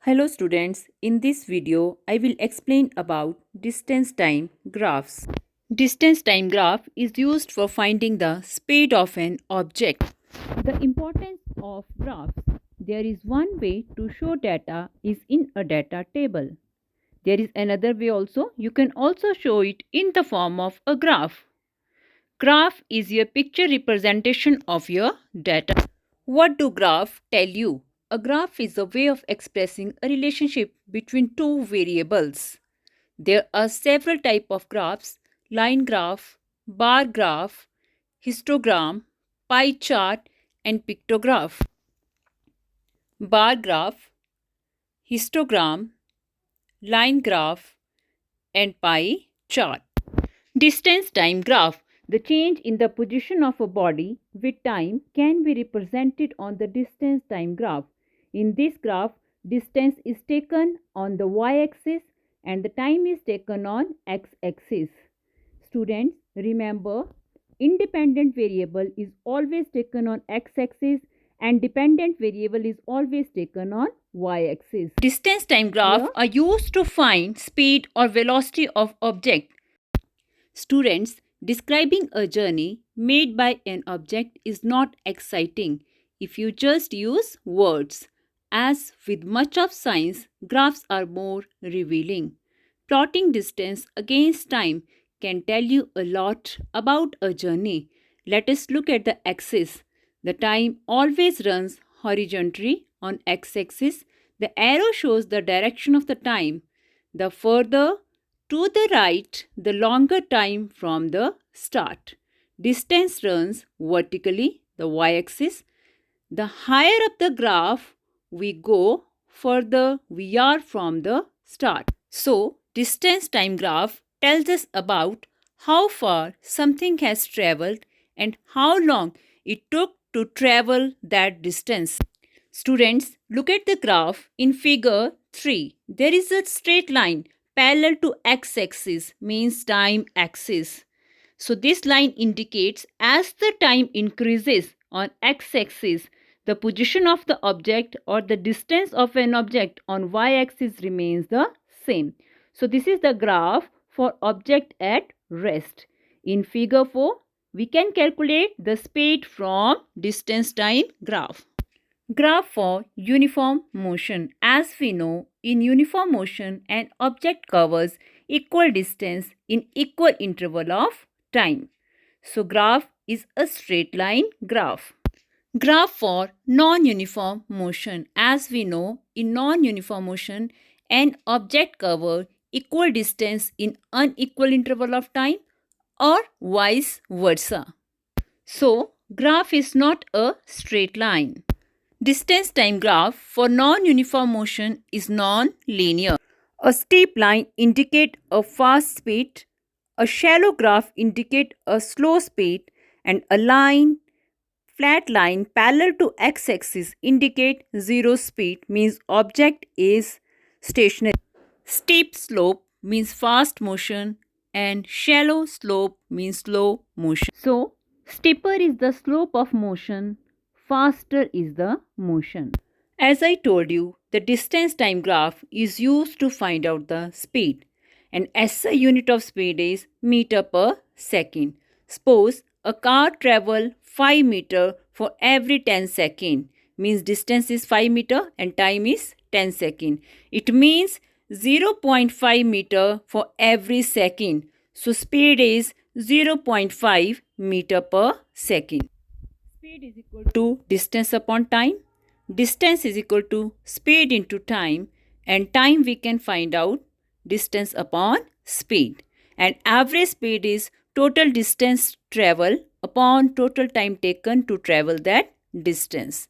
Hello students, in this video I will explain about distance time graphs. Distance time graph is used for finding the speed of an object. The importance of graphs. There is one way to show data is in a data table. There is another way also. You can also show it in the form of a graph. Graph is your picture representation of your data. What do graphs tell you? A graph is a way of expressing a relationship between two variables. There are several types of graphs: line graph, bar graph, histogram, pie chart, and pictograph. Bar graph, histogram, line graph, and pie chart. Distance time graph. The change in the position of a body with time can be represented on the distance time graph. In this graph, distance is taken on the y-axis and the time is taken on x-axis. Students, remember, independent variable is always taken on x-axis and dependent variable is always taken on y-axis. Distance time graph are used to find speed or velocity of object. Students, describing a journey made by an object is not exciting if you just use words. As with much of science, graphs are more revealing. Plotting distance against time can tell you a lot about a journey. Let us look at the axis. The time always runs horizontally on x-axis. The arrow shows the direction of the time. The further to the right, the longer time from the start. Distance runs vertically, the y-axis. The higher up the graph we go, further we are from the start. So, distance time graph tells us about how far something has traveled and how long it took to travel that distance. Students, look at the graph in figure 3. There is a straight line parallel to x-axis, means time axis. So this line indicates as the time increases on x-axis, the position of the object or the distance of an object on y-axis remains the same. So this is the graph for object at rest. In figure 4, we can calculate the speed from distance time graph. Graph for uniform motion. As we know, in uniform motion, an object covers equal distance in equal interval of time. So, graph is a straight line graph. Graph for non-uniform motion. As we know, in non-uniform motion, an object covers equal distance in unequal interval of time or vice versa. So, graph is not a straight line. Distance time graph for non-uniform motion is non-linear. A steep line indicates a fast speed, a shallow graph indicates a slow speed, and a flat line parallel to x-axis indicate zero speed, means object is stationary. Steep slope means fast motion and shallow slope means slow motion. So, steeper is the slope of motion, faster is the motion. As I told you, the distance time graph is used to find out the speed. And SI unit of speed is meter per second. Suppose a car travels 5 meter for every 10 seconds. Means distance is 5 meter and time is 10 seconds. It means 0.5 meter for every second. So speed is 0.5 meter per second. Speed is equal to distance upon time. Distance is equal to speed into time, and time we can find out distance upon speed. And average speed is total distance travel upon total time taken to travel that distance.